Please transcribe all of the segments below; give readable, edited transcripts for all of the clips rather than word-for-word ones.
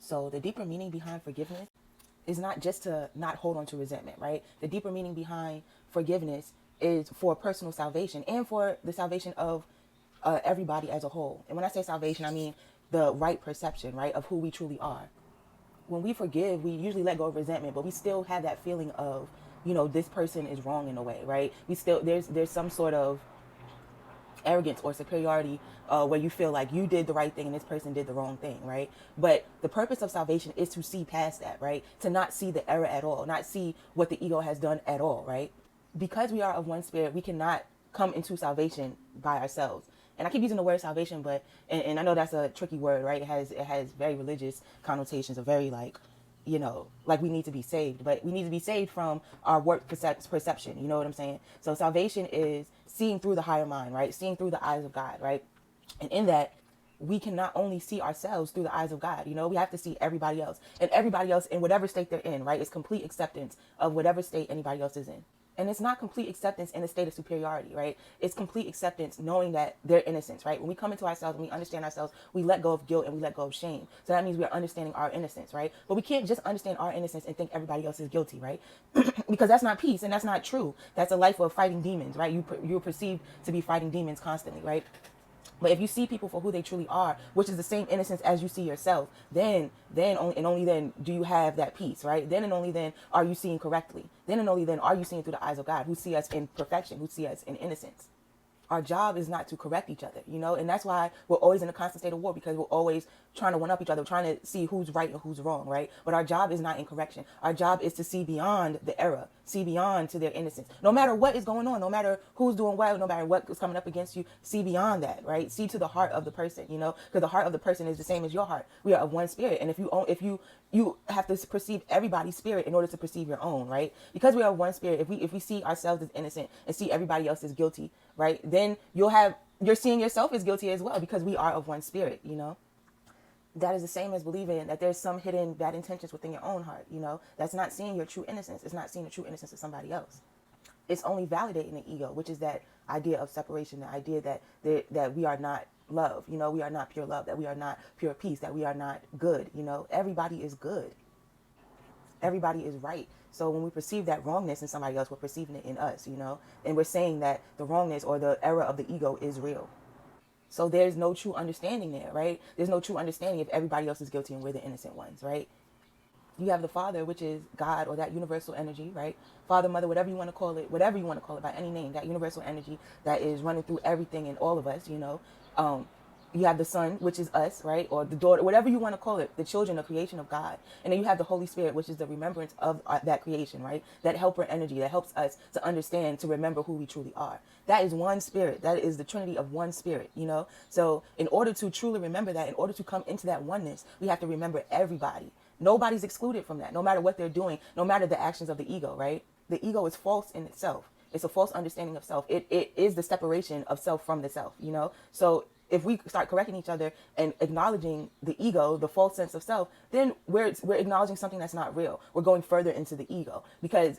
So the deeper meaning behind forgiveness is not just to not hold on to resentment, right? The deeper meaning behind forgiveness is for personal salvation and for the salvation of everybody as a whole. And when I say salvation, I mean the right perception, right, of who we truly are. When we forgive, we usually let go of resentment, but we still have that feeling of, this person is wrong in a way, right? We still there's some sort of arrogance or superiority where you feel like you did the right thing and this person did the wrong thing, right? But the purpose of salvation is to see past that, right? To not see the error at all, not see what the ego has done at all, right? Because we are of one spirit, we cannot come into salvation by ourselves. And I keep using the word salvation, but and I know that's a tricky word, right? It has very religious connotations, a very like we need to be saved, but we need to be saved from our warped perception. You know what I'm saying? So salvation is seeing through the higher mind, right? Seeing through the eyes of God, right? And in that, we can not only see ourselves through the eyes of God, we have to see everybody else, and everybody else in whatever state they're in, right? It's complete acceptance of whatever state anybody else is in. And it's not complete acceptance in a state of superiority, right? It's complete acceptance knowing that they're innocence, right? When we come into ourselves, when we understand ourselves, we let go of guilt and we let go of shame. So that means we are understanding our innocence, right? But we can't just understand our innocence and think everybody else is guilty, right? Because that's not peace and that's not true. That's a life of fighting demons, right? You're perceived to be fighting demons constantly, right? But if you see people for who they truly are, which is the same innocence as you see yourself, then only then do you have that peace, right? Then and only then are you seeing correctly. Then and only then are you seeing through the eyes of God, who see us in perfection, who see us in innocence. Our job is not to correct each other, and that's why we're always in a constant state of war, because we're always trying to one up each other, trying to see who's right and who's wrong, right? But our job is not in correction. Our job is to see beyond the error, see beyond to their innocence. No matter what is going on, no matter who's doing well, no matter what is coming up against you, see beyond that, right? See to the heart of the person, because the heart of the person is the same as your heart. We are of one spirit, and if you have to perceive everybody's spirit in order to perceive your own, right? Because we are one spirit. If we see ourselves as innocent and see everybody else as guilty, right? Then you're seeing yourself as guilty as well, because we are of one spirit, That is the same as believing that there's some hidden bad intentions within your own heart, That's not seeing your true innocence. It's not seeing the true innocence of somebody else. It's only validating the ego, which is that idea of separation, the idea that we are not love, we are not pure love, that we are not pure peace, that we are not good, Everybody is good. Everybody is right. So when we perceive that wrongness in somebody else, we're perceiving it in us, and we're saying that the wrongness or the error of the ego is real. So there's no true understanding there, right? There's no true understanding if everybody else is guilty and we're the innocent ones, right? You have the Father, which is God, or that universal energy, right? Father, Mother, whatever you want to call it by any name, that universal energy that is running through everything in all of us, You have the Son, which is us, right? Or the daughter, whatever you want to call it, the children, the creation of God. And then you have the Holy Spirit, which is the remembrance of that creation, right? That helper energy that helps us to understand, to remember who we truly are. That is one spirit. That is the Trinity of one spirit, So in order to truly remember that, in order to come into that oneness, we have to remember everybody. Nobody's excluded from that, no matter what they're doing, no matter the actions of the ego, right? The ego is false in itself. It's a false understanding of self. It is the separation of self from the self, So if we start correcting each other and acknowledging the ego, the false sense of self, then we're acknowledging something that's not real. We're going further into the ego, because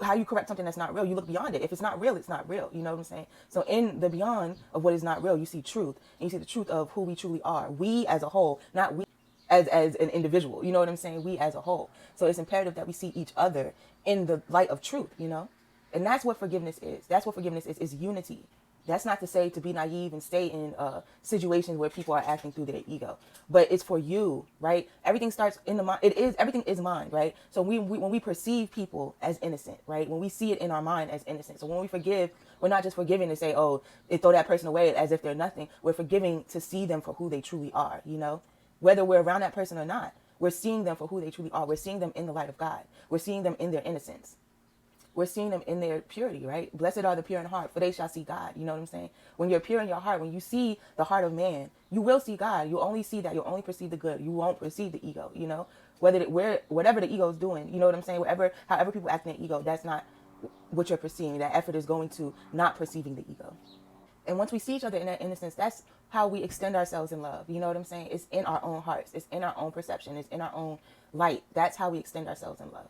how you correct something that's not real, you look beyond it. If it's not real, it's not real. You know what I'm saying? So in the beyond of what is not real, you see truth, and you see the truth of who we truly are. We as a whole, not we as an individual. You know what I'm saying? We as a whole. So it's imperative that we see each other in the light of truth, And that's what forgiveness is. That's what forgiveness is unity. That's not to say to be naive and stay in situations where people are acting through their ego, but it's for you, right? Everything starts in the mind. Everything is mind, right? So when we perceive people as innocent, right? When we see it in our mind as innocent. So when we forgive, we're not just forgiving to say, oh, throw that person away as if they're nothing. We're forgiving to see them for who they truly are, Whether we're around that person or not, we're seeing them for who they truly are. We're seeing them in the light of God. We're seeing them in their innocence. We're seeing them in their purity, right? Blessed are the pure in heart, for they shall see God. You know what I'm saying? When you're pure in your heart, when you see the heart of man, you will see God. You'll only see that. You'll only perceive the good. You won't perceive the ego, whatever the ego is doing, you know what I'm saying? However people act in the ego, that's not what you're perceiving. That effort is going to not perceiving the ego. And once we see each other in that innocence, that's how we extend ourselves in love. You know what I'm saying? It's in our own hearts. It's in our own perception. It's in our own light. That's how we extend ourselves in love,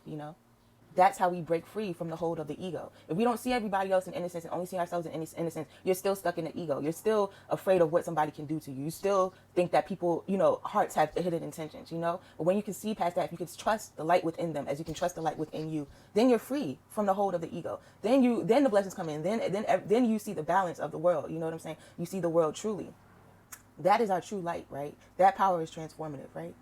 That's how we break free from the hold of the ego. If we don't see everybody else in innocence and only see ourselves in innocence, you're still stuck in the ego. You're still afraid of what somebody can do to you. You still think that people, hearts have hidden intentions. But when you can see past that, if you can trust the light within them as you can trust the light within you, then you're free from the hold of the ego. Then the blessings come in. Then you see the balance of the world. You know what I'm saying? You see the world truly. That is our true light, right? That power is transformative, right?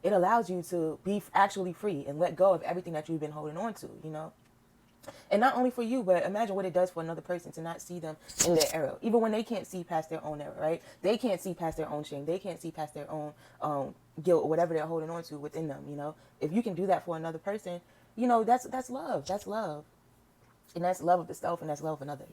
It allows you to be actually free and let go of everything that you've been holding on to. And not only for you, but imagine what it does for another person to not see them in their error, even when they can't see past their own error, right? They can't see past their own shame. They can't see past their own guilt or whatever they're holding on to within them. If you can do that for another person, that's love. That's love. And that's love of the self, and that's love of another.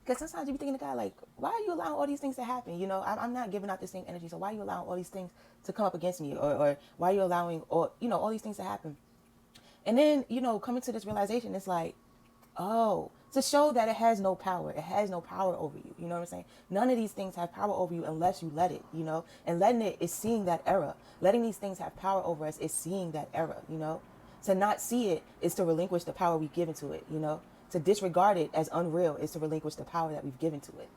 Because sometimes you be thinking to God, like, why are you allowing all these things to happen? I'm not giving out the same energy, so why are you allowing all these things to come up against me? Or why are you allowing all these things to happen? And then, coming to this realization, it's like, oh, to show that it has no power. It has no power over you. You know what I'm saying? None of these things have power over you unless you let it. And letting it is seeing that error. Letting these things have power over us is seeing that error. To not see it is to relinquish the power we've given to it. To disregard it as unreal is to relinquish the power that we've given to it.